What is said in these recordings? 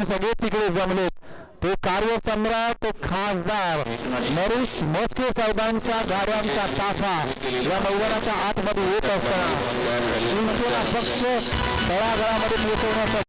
सगळे तिकडे जमलेत. ते कार्यसम्राट खासदार नरेश म्हस्के साहेबांच्या गाड्यांचा ताफा या मैदानाच्या आतमध्ये येत असताना शिवसेना पक्ष तळागाळामध्ये पोहोचवण्यासाठी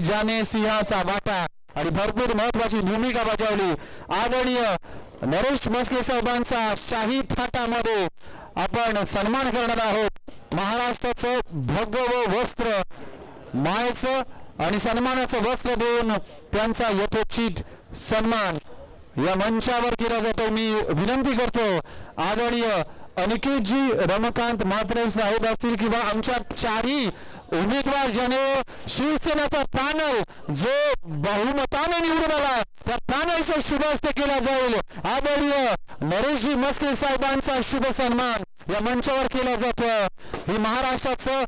ज्याने सिंहाचा वाटा आणि भरपूर महत्वाची भूमिका बजावली आदरणीय नरेश म्हस्के साहेबांचा शाही थाटामध्ये आपण सन्मान करणार आहोत. महाराष्ट्राचं भगव वस्त्र मायेचं आणि सन्मानाचं वस्त्र देऊन त्यांचा यथोचित सन्मान या मंचावर केला जातो. मी विनंती करतो आदरणीय अनिकेतजी रमाकांत म्हात्रे साहेब असतील किंवा आमच्या चारही उमेदवार ज्याने शिवसेनेचा पॅनल जो बहुमताने निवडून आला त्या पॅनलचा शुभ हस्ते केला जाईल. आदरणीय नरेशजी म्हस्के साहेबांचा शुभ सन्मान या मंचावर केला जातो. ही महाराष्ट्राचं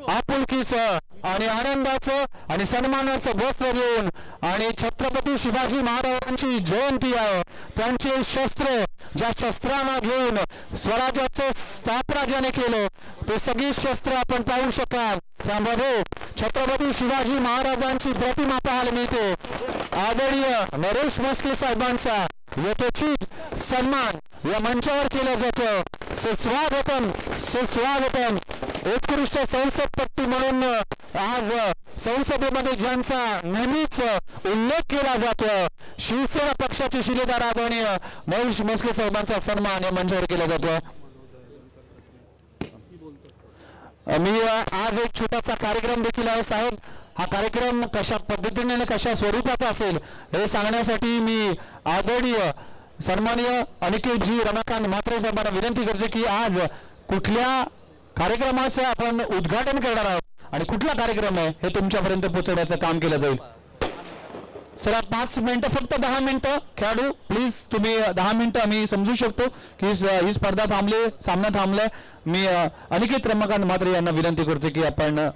आपुलकीचं आणि आनंदाचं आणि सन्मानाचं वस्त्र देऊन आणि छत्रपती शिवाजी महाराजांची जयंती आहे त्यांचे शस्त्र ज्या शस्त्रांना घेऊन स्वराज्याचं स्थापना ज्याने केलं ते सगळी शस्त्र आपण पाहू शकाल. त्यामध्ये छत्रपती शिवाजी महाराजांची प्रतिमा पाहायला मिळते. आदरणीय नरेश म्हस्के साहेबांचा यथोचित सन्मान या मंचावर केलं जातं. सुस्वागतम सुस्वागतम. उत्कृष्ट संसदपट्टी म्हणून आज संसदेमध्ये ज्यांचा नेहमीच उल्लेख केला जातो शिवसेना पक्षाचे शिलेदार आदरणीय नरेश म्हस्के साहेबांचा सन्मान या मंचावर केला जातो. मी आज एक छोटासा कार्यक्रम देखील आहे साहेब. हा कार्यक्रम कशा पद्धतीने आणि कशा स्वरूपाचा असेल हे सांगण्यासाठी मी आदरणीय सन्माननीय अनिकेतजी रमाकांत म्हात्रे साहेबांना विनंती करते की आज कुठल्या कार्यक्रमाचं आपण उद्घाटन करणार आहोत आणि कुठला कार्यक्रम आहे हे तुमच्यापर्यंत पोहोचवण्याचं काम केलं जाईल. सर 5 मिनिटं फक्त 10 मिनिटं खेळाडू प्लीज तुम्ही 10 मिनिटं आम्ही समजू शकतो की ही स्पर्धा थांबली सामना थांबलाय. मी अनिकेत रमाकांत म्हात्रे यांना विनंती करतो की आपण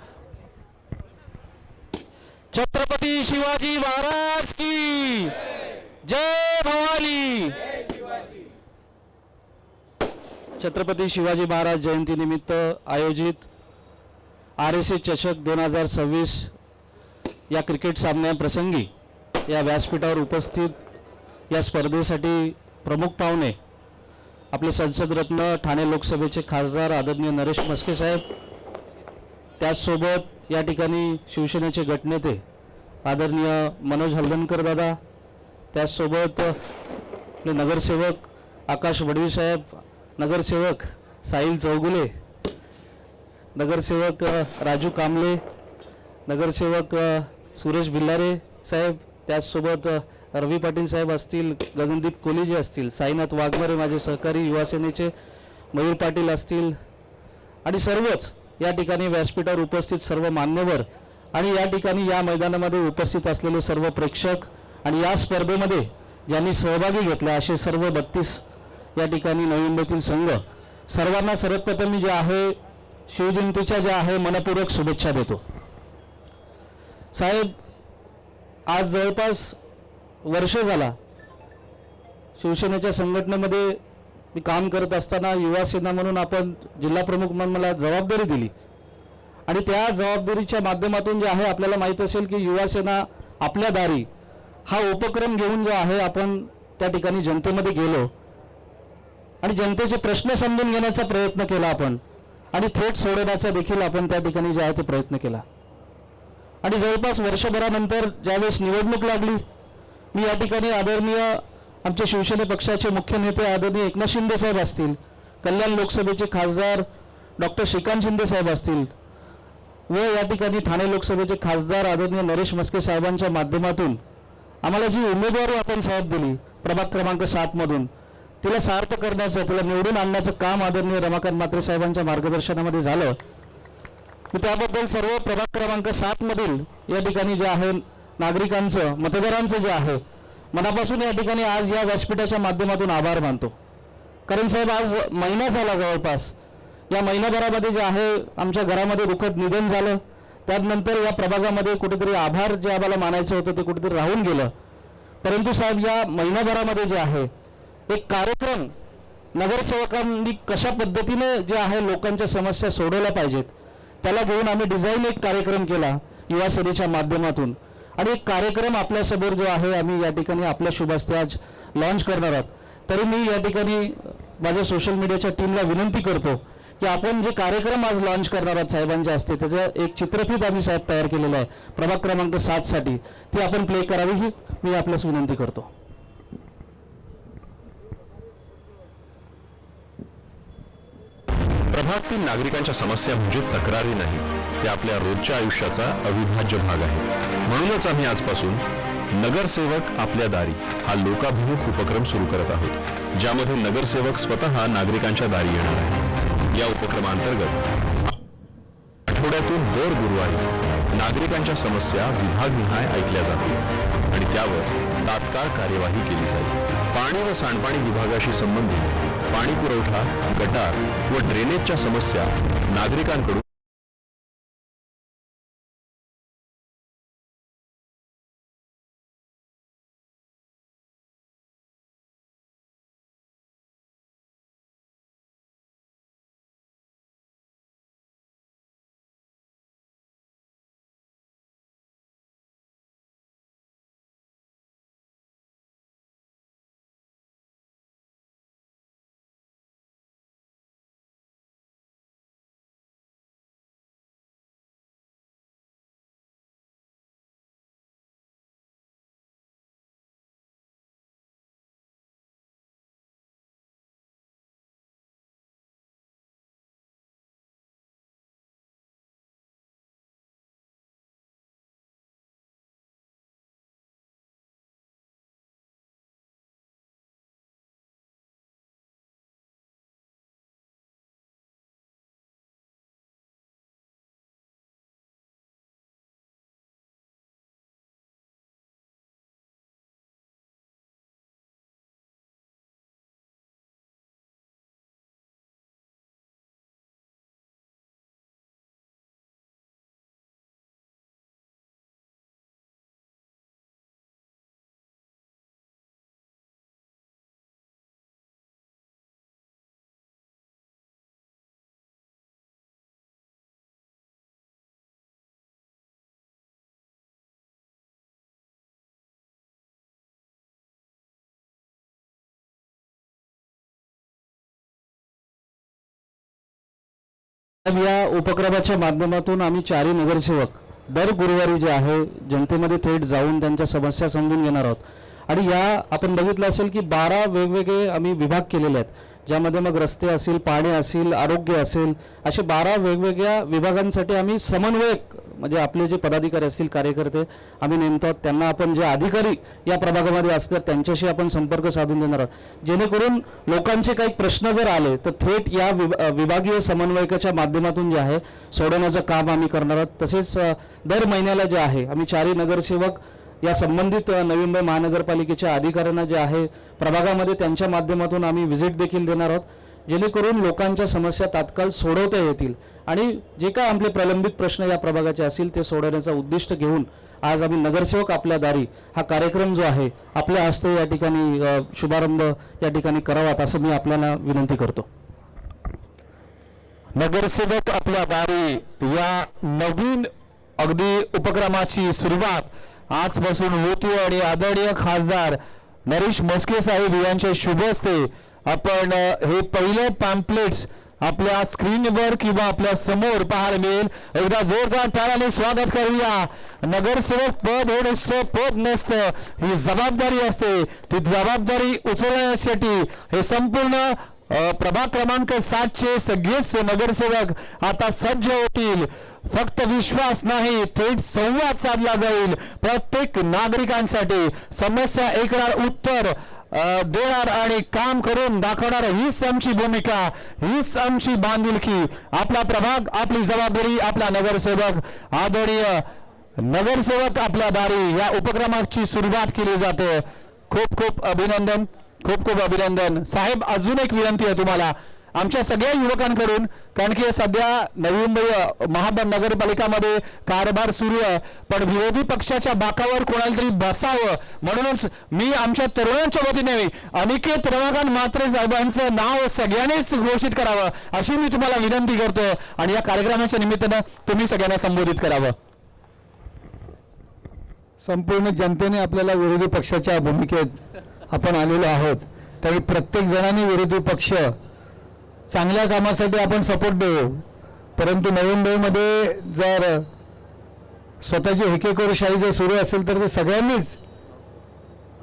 छत्रपती शिवाजी महाराज की जय भवानी. छत्रपती शिवाजी महाराज जयंती निमित्त आयोजित RSA चषक 2026 या क्रिकेट सामन्याप्रसंगी या व्यासपीठावर उपस्थित या स्पर्धेसाठी प्रमुख पाहुणे आपले संसदरत्न ठाणे लोकसभेचे खासदार आदरणीय नरेश म्हस्के साहेब, त्याचसोबत या ठिकाणी शिवसेनेचे गटनेते आदरणीय मनोज हलदनकर दादा, त्याचसोबत आपले नगरसेवक आकाश वडवी साहेब, नगरसेवक साहिल चौगुले, नगरसेवक राजू कांबळे, नगरसेवक सुरेश भिल्लारे साहेब, त्याचसोबत रवी पाटील साहेब असतील, गगनदीप कोलीजे असतील, साईनाथ वाघमारे माझे सहकारी युवा सेनेचे, मयूर पाटील असतील आणि सर्वच या ठिकाणी व्यासपीठावर उपस्थित सर्व मान्यवर आणि या ठिकाणी या मैदानामध्ये उपस्थित असलेले सर्व प्रेक्षक आणि या स्पर्धेमध्ये ज्यांनी सहभागी घेतला असे सर्व 32 या ठिकाणी नवी मुंबईतील संघ सर्वांना सर्वप्रथम मी जे आहे शिवजयंतीच्या ज्या आहे मनपूर्वक शुभेच्छा देतो. साहेब, आज जवळपास वर्ष झाला शिवसेनेच्या संघटनेमध्ये मी काम करत असताना युवा सेना म्हणून आपण जिल्हा प्रमुख म्हणून मला जबाबदारी दिली आणि त्या जबाबदारीच्या माध्यमातून जे आहे आपल्याला माहीत असेल की युवा सेना आपल्या दारी हा उपक्रम घेऊन जो आहे आपण त्या ठिकाणी जनतेमध्ये गेलो आणि जनतेचे प्रश्न समजून घेण्याचा प्रयत्न केला आपण आणि थेट सोडवण्याचा देखील आपण त्या ठिकाणी जे आहे ते प्रयत्न केला आणि जवळपास वर्षभरानंतर ज्यावेळेस निवडणूक लागली मी या ठिकाणी आदरणीय आमचे शिवसेना पक्षाचे मुख्य नेते आदरणीय एकनाथ शिंदे साहेब असतील, कल्याण लोकसभेचे खासदार डॉक्टर श्रीकांत शिंदे साहेब असतील व या ठिकाणी ठाणे लोकसभेचे खासदार आदरणीय नरेश म्हस्के साहेबांच्या माध्यमातून आम्हाला जी उमेदवारी आपण साहेब दिली प्रभाग क्रमांक 7 मधून तिला सार्थ करण्याचं तिला निवडून आणण्याचं काम आदरणीय रमाकांत म्हात्रे साहेबांच्या मार्गदर्शनामध्ये झालं. मी त्याबद्दल सर्व प्रभाग क्रमांक 7 मधील या ठिकाणी जे आहे नागरिकांचं मतदारांचं जे आहे मनापासून या ठिकाणी आज या व्यासपीठाच्या माध्यमातून आभार मानतो. कारण साहेब आज महिना झाला जवळपास या महिनाभरामध्ये जे आहे आमच्या घरामध्ये दुःखद निधन झालं त्यानंतर या प्रभागामध्ये कुठेतरी आभार जे आम्हाला मानायचं होतं ते कुठेतरी राहून गेलं. परंतु साहेब या महिनाभरामध्ये जे आहे एक कार्यक्रम नगरसेवकांनी कशा पद्धतीने जे आहे लोकांच्या समस्या सोडवल्या पाहिजेत त्याला घेऊन आम्ही डिझाईन एक कार्यक्रम केला युवा सेनेच्या माध्यमातून आणि एक कार्यक्रम आपल्यासमोर जो आहे आम्ही या ठिकाणी आपल्या शुभ हस्ते आज लॉन्च करणार आहोत. तरी मी या ठिकाणी माझ्या सोशल मीडियाच्या टीमला विनंती करतो की आपण जे कार्यक्रम आज लॉन्च करणार आहोत साहेबांच्या हस्ते त्याचं एक चित्रफित आम्ही साहेब तयार केलेलं आहे प्रभाग क्रमांक 7 साठी ती आपण प्ले करावी ही मी आपल्यास विनंती करतो. प्रभागातील नागरिकांच्या समस्या म्हणजे तक्रारी नाहीत, ते आपल्या रोजच्या आयुष्याचा अविभाज्य भाग आहे. म्हणूनच आम्ही आजपासून नगरसेवक आपल्या दारी हा लोकाभिमुख उपक्रम सुरू करत आहोत, ज्यामध्ये नगरसेवक स्वतः नागरिकांच्या दारी येणार आहे. या उपक्रमांतर्गत आठवड्यातून दर गुरुवारी नागरिकांच्या समस्या विभागनिहाय ऐकल्या जातील आणि त्यावर तात्काळ कार्यवाही केली जाईल. पाणी व सांडपाणी विभागाशी संबंधित पाणी पुरवठा, गटार व ड्रेनेजच्या समस्या नागरिकांकडून या उपक्रमाच्या माध्यमातून आम्ही 4 नगरसेवक दर गुरुवारी जे आहे जनतेमध्ये थेट जाऊन त्यांच्या समस्या समजून घेणार आहोत आणि या आपण बघितलं असेल की 12 वेगवेगळे आम्ही विभाग केलेले आहेत ज्यामध्ये मग रस्ते असेल, पाणी असेल, आरोग्य असेल असे 12 वेगवेगळ्या विभागांसाठी आम्ही समन्वयक म्हणजे आपले जे पदाधिकारी असतील कार्यकर्ते आम्ही नेमतो त्यांना आपण जे अधिकारी या प्रभागामध्ये असतात त्यांच्याशी आपण संपर्क साधून देणार आहोत जेणेकरून लोकांचे काही प्रश्न जर आले तर थेट या विभागीय समन्वयकाच्या माध्यमातून जे आहे सोडवण्याचं काम आम्ही करणार आहोत. तसेच दर महिन्याला जे आहे आम्ही 4 नगरसेवक या संबंधित नवी मुंबई महानगरपालिकेच्या अधिकाऱ्यांना जे आहे प्रभागामध्ये त्यांच्या माध्यमातून आम्ही व्हिजिट देखील देणार आहोत जेणेकरून लोकांच्या समस्या तात्काळ सोडवता येतील आणि जे काय आपले प्रलंबित प्रश्न या प्रभागाचे असतील ते सोडवण्याचा उद्दिष्ट घेऊन आज आम्ही नगरसेवक आपल्या दारी हा कार्यक्रम जो आहे आपल्या हस्ते या ठिकाणी शुभारंभ या ठिकाणी करावात असं मी आपल्याला विनंती करतो. नगरसेवक आपल्या दारी या नवीन अगदी उपक्रमाची सुरुवात आजपासून होती आणि आदरणीय खासदार नरेश म्हस्के साहेब यांच्या शुभ हस्ते आपण हे पहिले पॅम्पलेट्स आपल्या स्क्रीनवर किंवा आपल्या समोर पाहायला मिळेल. एकदा जोरदार टाळ्याने स्वागत करूया. नगरसेवक पद हे नुसतं पद नसतं, ही जबाबदारी असते. ती जबाबदारी उचलण्यासाठी हे संपूर्ण प्रभाग क्रमांक 7चे सगळेच नगरसेवक आता सज्ज होतील. फक्त विश्वास नाही, थेट संवाद साधला जाईल. प्रत्येक नागरिकांसाठी समस्या ऐकणार, उत्तर देणार आणि काम करून दाखवणार, हीच आमची भूमिका, हीच आमची बांधिलकी. आपला प्रभाग, आपली जबाबदारी, आपला नगरसेवक. आदरणीय नगरसेवक आपल्या दारी या उपक्रमाची सुरुवात केली जाते. खूप खूप अभिनंदन, खूप खूप अभिनंदन साहेब. अजून एक विनंती आहे तुम्हाला आमच्या सगळ्या युवकांकडून, कारण की सध्या नवी मुंबई महानगरपालिकामध्ये कारभार सुरू आहे, पण विरोधी पक्षाच्या बाकावर कोणाला तरी बसावं म्हणूनच मी आमच्या तरुणांच्या वतीने अनिकेत रमाकांत म्हात्रे साहेबांचं नाव सगळ्यांनीच घोषित करावं अशी मी तुम्हाला विनंती करतो आणि या कार्यक्रमाच्या निमित्तानं तुम्ही सगळ्यांना संबोधित करावं. संपूर्ण जनतेने आपल्याला विरोधी पक्षाच्या भूमिकेत आपण आलेलो आहोत, तरी प्रत्येक जणांनी विरोधी पक्ष चांगल्या कामासाठी आपण सपोर्ट देऊ, परंतु नवी मुंबईमध्ये जर स्वतःची हेकेकरूशाही जर सुरू असेल तर ते सगळ्यांनीच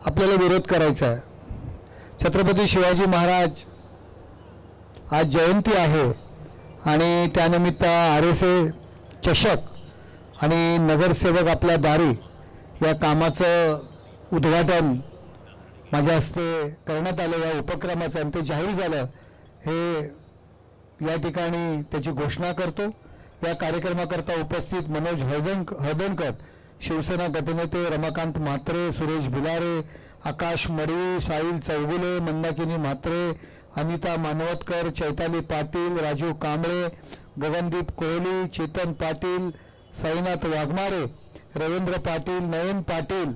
आपल्याला विरोध करायचा आहे. छत्रपती शिवाजी महाराज आज जयंती आहे आणि त्यानिमित्त RSA चषक आणि नगरसेवक आपल्या दारी या कामाचं उद्घाटन माझ्या हस्ते करण्यात आलं. या उपक्रमाचं आणि ते जाहीर झालं हे या ठिकाणी त्याची घोषणा करतो. या कार्यक्रमाकरता उपस्थित मनोज हळदणकर, शिवसेना गटनेते रमाकांत म्हात्रे, सुरेश भिलारे, आकाश मडवी, साहिल चौगुले, मंदाकिनी म्हात्रे, अनिता मानवतकर, चैताली पाटील, राजू कांबळे, गगनदीप कोहली, चेतन पाटील, साईनाथ वाघमारे, रवींद्र पाटील, नयन पाटील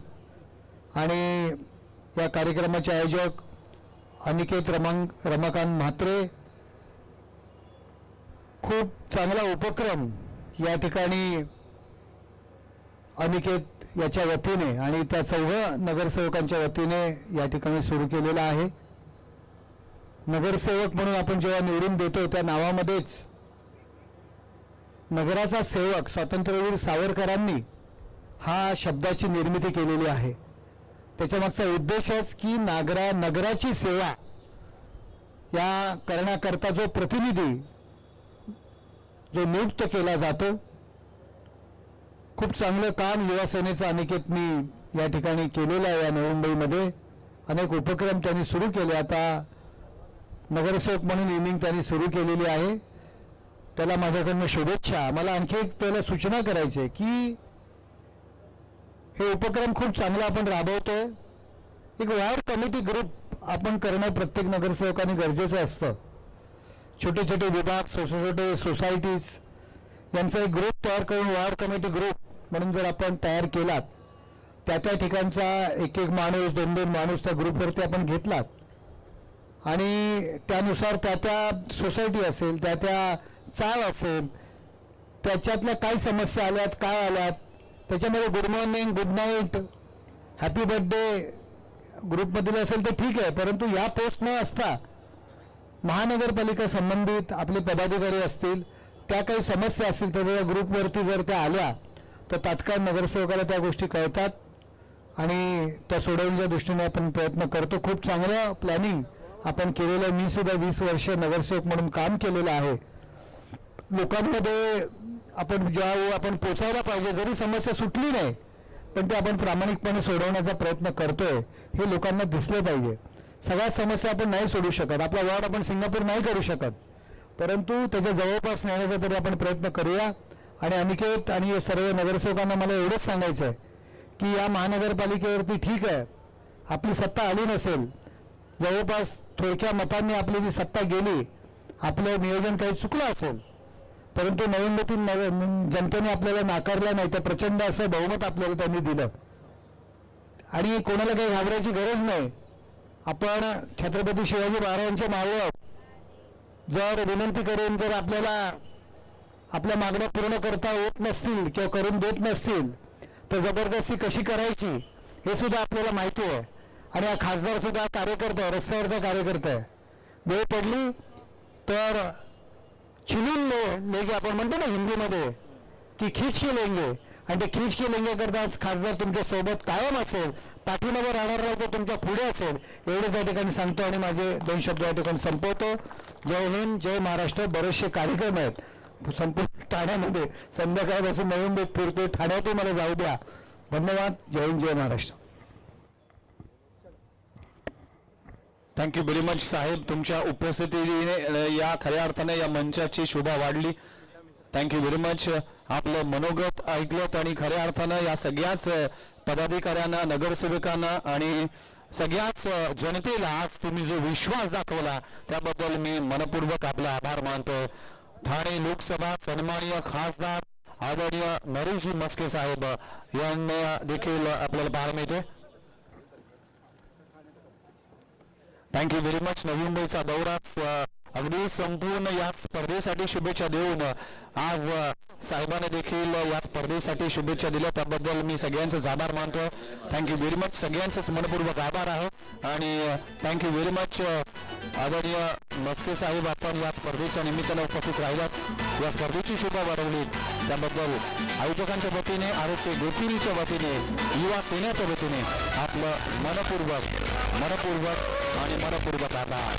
आणि या कार्यक्रमाचे आयोजक अनिकेत रमाकांत म्हात्रे. खूप चांगला उपक्रम या ठिकाणी अनिकेत याच्या वतीने आणि त्या चौघ नगरसेवकांच्या वतीने या ठिकाणी सुरू केलेला आहे. नगरसेवक म्हणून आपण जेव्हा निवडून देतो त्या नावामध्येच नगराचा सेवक स्वातंत्र्यवीर सावरकरांनी हा शब्दाची निर्मिती केलेली आहे. त्याच्यामागचा उद्देशच की नगराची सेवा या करण्याकरता जो प्रतिनिधी जो नियुक्त केला जातो, खूप चांगलं काम युवा सेनेचं अनिकेतनी या ठिकाणी केलेलं आहे. या नवी मुंबईमध्ये अनेक उपक्रम त्यांनी सुरू केले. आता नगरसेवक म्हणून इनिंग त्यांनी सुरू केलेली आहे. त्याला माझ्याकडनं शुभेच्छा. मला आणखी एक त्याला सूचना करायची आहे की हे उपक्रम खूप चांगला आपण राबवतोय. एक वॉर्ड कमिटी ग्रुप आपण करणं प्रत्येक नगरसेवकांनी गरजेचं असतं. छोटे छोटे विभाग, छोटे सोसायटीज यांचा एक ग्रुप तयार करून वॉर्ड कमिटी ग्रुप म्हणून जर आपण तयार केलात, त्या ठिकाणचा एक माणूस, दोन माणूस त्या ग्रुपवरती आपण घेतलात आणि त्यानुसार त्या सोसायटी असेल, त्या चाळ असेल, त्याच्यातल्या काय समस्या आल्यात, काय आल्यात, त्याच्यामध्ये good morning, good night, happy birthday ग्रुपमधील असेल तर ठीक आहे, परंतु या पोस्ट न असता महानगरपालिका संबंधित आपले पदाधिकारी असतील, त्या काही समस्या असतील तर त्या ग्रुपवरती जर त्या आल्या तर तात्काळ नगरसेवकाला त्या गोष्टी कळतात आणि त्या सोडवण्याच्या दृष्टीने आपण प्रयत्न करतो. खूप चांगलं प्लॅनिंग आपण केलेलं आहे. मी सुद्धा 20 वर्ष नगरसेवक म्हणून काम केलेलं आहे. लोकांमध्ये आपण जेव्हा आपण पोचायला पाहिजे, जरी समस्या सुटली नाही पण ते आपण प्रामाणिकपणे सोडवण्याचा प्रयत्न करतोय हे लोकांना दिसले पाहिजे. सगळ्या समस्या आपण नाही सोडू शकत, आपला वॉर्ड आपण सिंगापूर नाही करू शकत, परंतु त्याच्या जवळपास नेण्याचा तरी आपण प्रयत्न करूया. आणि अनिकेत आणि सर्व नगरसेवकांना मला एवढंच सांगायचं आहे की या महानगरपालिकेवरती ठीक आहे आपली सत्ता आली नसेल, जवळपास थोडक्या मतांनी आपली जी सत्ता गेली, आपलं नियोजन काही चुकलं असेल, परंतु निवडणुकीतून जनतेने आपल्याला नाकारलं नाही, तर प्रचंड असं बहुमत आपल्याला त्यांनी दिलं. आणि कोणाला काही घाबरायची गरज नाही. आपण छत्रपती शिवाजी महाराजांचे मावळं जर विनंती करून जर आपल्याला आपल्या मागण्या पूर्ण करता येत नसतील किंवा करून देत नसतील तर जबरदस्ती कशी करायची हे सुद्धा आपल्याला माहिती आहे. आणि हा खासदार सुद्धा कार्यकर्ता आहे, रस्त्यावरचा कार्यकर्ता आहे. वेळ पडली तर छिलून लेंगे आपण म्हणतो ना हिंदीमध्ये की खीच के लेंगे, आणि ते खीच के लेंगे करता खासदार तुमच्या सोबत कायम असेल, पाठीमागे राहणार नाही तर तुमच्या पुढे असेल, एवढंच या ठिकाणी सांगतो आणि माझे 2 शब्द या ठिकाणी संपवतो. जय हिंद, जय महाराष्ट्र. बरेचसे कार्यक्रम आहेत संपूर्ण ठाण्यामध्ये, संध्याकाळपासून नवी मुंबईत फिरतोय, ठाण्यातही मला जाऊ द्या. धन्यवाद. जय हिंद, जय महाराष्ट्र. थँक्यू व्हेरी मच साहेब, तुमच्या उपस्थितीने या खऱ्या अर्थाने या मंचाची शोभा वाढली. Thank you very much. आपलं मनोगत ऐकलं आणि खऱ्या अर्थानं या सगळ्याच पदाधिकाऱ्यांना, नगरसेवकांना आणि सगळ्याच जनतेला आज तुम्ही जो विश्वास दाखवला त्याबद्दल मी मनपूर्वक आपला आभार मानतो. ठाणे लोकसभा सन्माननीय खासदार आदरणीय नरेशजी मस्के साहेब यांना देखील आपल्याला पाहायला मिळते. Thank you very much. नवी मुंबईचा दौरा अगदी संपूर्ण या स्पर्धेसाठी शुभेच्छा देऊन आज साहेबांनी देखील या स्पर्धेसाठी शुभेच्छा दिल्या त्याबद्दल मी सगळ्यांचे आभार मानतो. Thank you very much. सगळ्यांचेच मनपूर्वक आभार आहे आणि थँक्यू व्हेरी मच आदरणीय मस्के साहेब, आपण या स्पर्धेच्या निमित्तानं उपस्थित राहिलात, या स्पर्धेची शोभा वाढवली त्याबद्दल आयोजकांच्या वतीने, आरएसए गोकिरीच्या वतीने, युवा सेनेच्या वतीने आपलं मनपूर्वक आणि मनपूर्वक आभार.